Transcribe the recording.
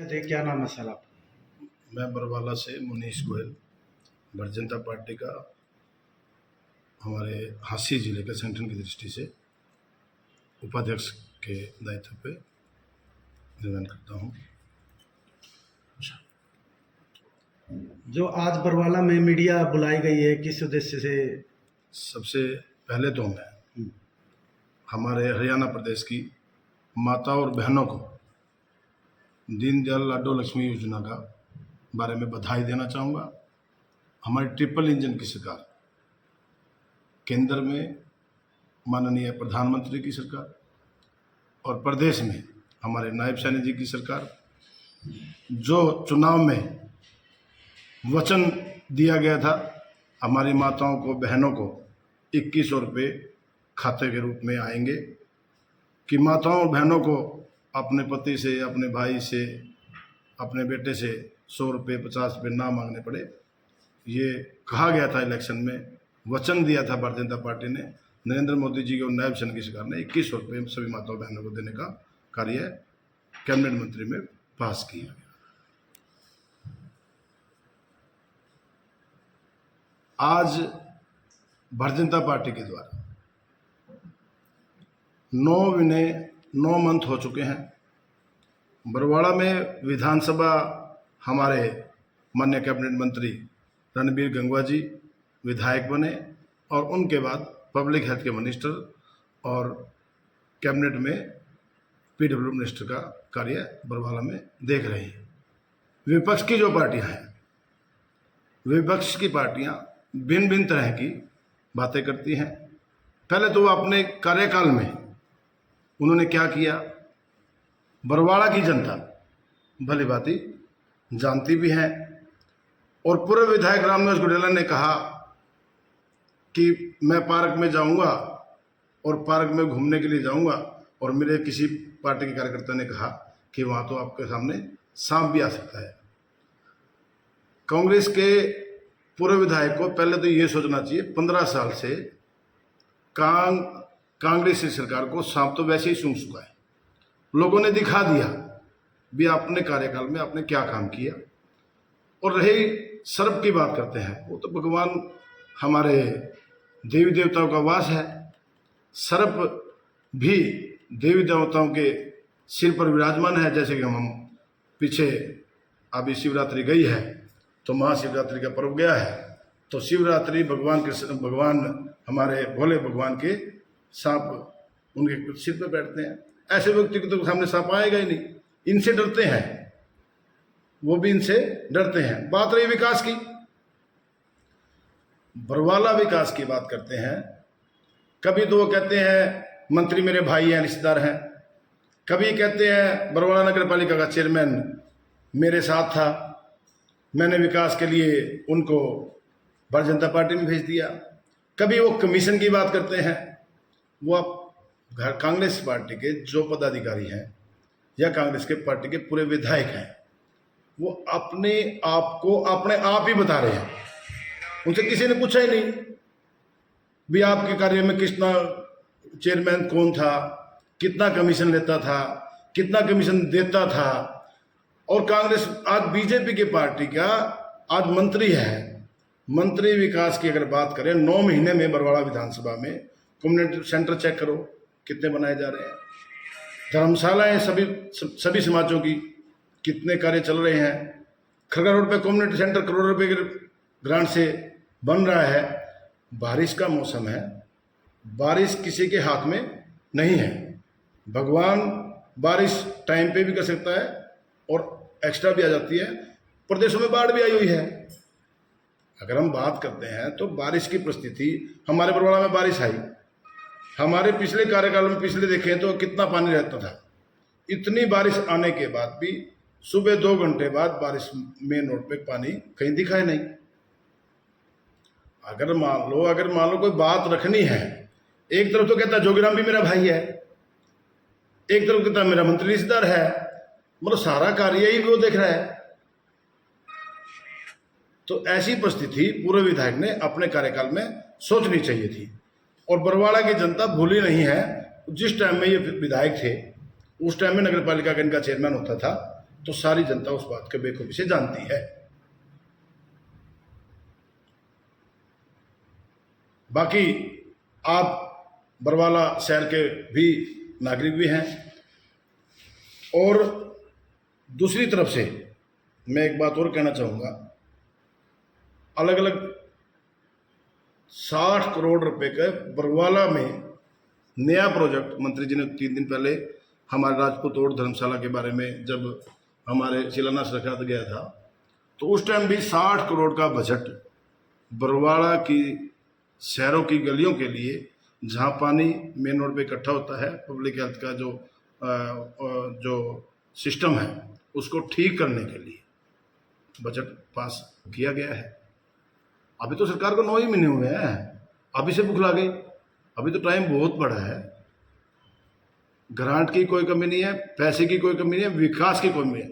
जी, क्या नाम है सर आप? मैं बरवाला से मुनीश गोयल, भारतीय जनता पार्टी का हमारे हांसी जिले के संगठन की दृष्टि से उपाध्यक्ष के दायित्व पे निर्वहन करता हूँ। जो आज बरवाला में मीडिया बुलाई गई है, किस उद्देश्य से? सबसे पहले तो मैं हमारे हरियाणा प्रदेश की माता और बहनों को दीनदयाल लाडो लक्ष्मी योजना का बारे में बधाई देना चाहूँगा। हमारी ट्रिपल इंजन की सरकार, केंद्र में माननीय प्रधानमंत्री की सरकार और प्रदेश में हमारे नायब सैनी जी की सरकार, जो चुनाव में वचन दिया गया था हमारी माताओं को बहनों को 2100 रुपये खाते के रूप में आएंगे, कि माताओं और बहनों को अपने पति से, अपने भाई से, अपने बेटे से 100 रुपये 50 रुपये ना मांगने पड़े। ये कहा गया था इलेक्शन में, वचन दिया था भारतीय जनता पार्टी ने, नरेंद्र मोदी जी और नायब सैनी की सरकार ने 2100 रुपये सभी माताओं बहनों को देने का कार्य कैबिनेट मंत्री में पास किया गया। आज भारतीय जनता पार्टी के द्वारा 9 मंथ हो चुके हैं। बरवाड़ा में विधानसभा हमारे माननीय कैबिनेट मंत्री रणबीर गंगवा जी विधायक बने और उनके बाद पब्लिक हेल्थ के मिनिस्टर और कैबिनेट में पीडब्ल्यू मिनिस्टर का कार्य बरवाला में देख रही हैं। विपक्ष की जो पार्टियां हैं, विपक्ष की पार्टियां भिन्न भिन्न तरह की बातें करती हैं। पहले तो वो अपने कार्यकाल में उन्होंने क्या किया, बरवाड़ा की जनता भली भांति जानती भी है। और पूर्व विधायक रामदास गुडेला ने कहा कि मैं पार्क में जाऊंगा और पार्क में घूमने के लिए जाऊंगा, और मेरे किसी पार्टी के कार्यकर्ता ने कहा कि वहाँ तो आपके सामने सांप भी आ सकता है। कांग्रेस के पूर्व विधायक को पहले तो ये सोचना चाहिए, 15 साल से कांग्रेस की सरकार को सांप तो वैसे ही सूंघ चुका है। लोगों ने दिखा दिया भी अपने कार्यकाल में आपने क्या काम किया। और रही सर्प की बात करते हैं, वो तो भगवान हमारे देवी देवताओं का वास है। सर्प भी देवी देवताओं के सिर पर विराजमान है। जैसे कि हम पीछे अभी शिवरात्रि गई है तो महाशिवरात्रि का पर्व गया है, तो शिवरात्रि भगवान हमारे भोले भगवान के सांप उनके सिर पर बैठते हैं। ऐसे व्यक्ति को तो सामने सांप आएगा ही नहीं, इनसे डरते हैं, वो भी इनसे डरते हैं। बात रही विकास की, बरवाला विकास की बात करते हैं। कभी तो वो कहते हैं मंत्री मेरे भाई हैं, रिश्तेदार हैं, कभी कहते हैं बरवाला नगर पालिका का चेयरमैन मेरे साथ था, मैंने विकास के लिए उनको भारतीय जनता पार्टी में भेज दिया। कभी वो कमीशन की बात करते हैं। वो आप कांग्रेस पार्टी के जो पदाधिकारी हैं या कांग्रेस के पार्टी के पूरे विधायक हैं, वो अपने आप को अपने आप ही बता रहे हैं। उनसे किसी ने पूछा ही नहीं भी आपके कार्य में कितना चेयरमैन कौन था, कितना कमीशन लेता था, कितना कमीशन देता था। और कांग्रेस आज बीजेपी की पार्टी का आज मंत्री है। मंत्री विकास की अगर बात करें, 9 महीने में बरवाड़ा विधानसभा में कम्युनिटी सेंटर चेक करो कितने बनाए जा रहे हैं, धर्मशालाएं सभी समाजों की कितने कार्य चल रहे हैं। खरगा रोड पे कम्युनिटी सेंटर करोड़ों रुपए के ग्रांट से बन रहा है। बारिश का मौसम है, बारिश किसी के हाथ में नहीं है। भगवान बारिश टाइम पे भी कर सकता है और एक्स्ट्रा भी आ जाती है। प्रदेशों में बाढ़ भी आई हुई है। अगर हम बात करते हैं तो बारिश की परिस्थिति, हमारे बरवाड़ा में बारिश आई, हमारे पिछले कार्यकाल में पिछले देखें तो कितना पानी रहता था। इतनी बारिश आने के बाद भी सुबह 2 घंटे बाद बारिश मेन रोड पे पानी कहीं दिखाई नहीं। अगर मान लो कोई बात रखनी है, एक तरफ तो कहता जोगीराम भी मेरा भाई है, एक तरफ कहता मेरा मंत्री रिश्तेदार है, मतलब सारा कार्य ही वो देख रहा है। तो ऐसी परिस्थिति पूर्व विधायक ने अपने कार्यकाल में सोचनी चाहिए थी। और बरवाड़ा की जनता भूली नहीं है, जिस टाइम में ये विधायक थे उस टाइम में नगर पालिका का इनका चेयरमैन होता था, तो सारी जनता उस बात के बेखूबी से जानती है। बाकी आप बरवाला शहर के भी नागरिक भी हैं। और दूसरी तरफ से मैं एक बात और कहना चाहूँगा, अलग अलग 60 करोड़ रुपए का बरवाला में नया प्रोजेक्ट मंत्री जी ने 3 दिन पहले हमारे राजपूत और धर्मशाला के बारे में जब हमारे शिलान्यास रखा गया था, तो उस टाइम भी 60 करोड़ का बजट बरवाला की शहरों की गलियों के लिए, जहाँ पानी मेन रोड पे इकट्ठा होता है, पब्लिक हेल्थ का जो सिस्टम है उसको ठीक करने के लिए बजट पास किया गया है। अभी तो सरकार को 9 ही महीने हुए हैं, अभी से बुखला गई, अभी तो टाइम बहुत बड़ा है। ग्रांट की कोई कमी नहीं है, पैसे की कोई कमी नहीं है, विकास की कोई कमी है।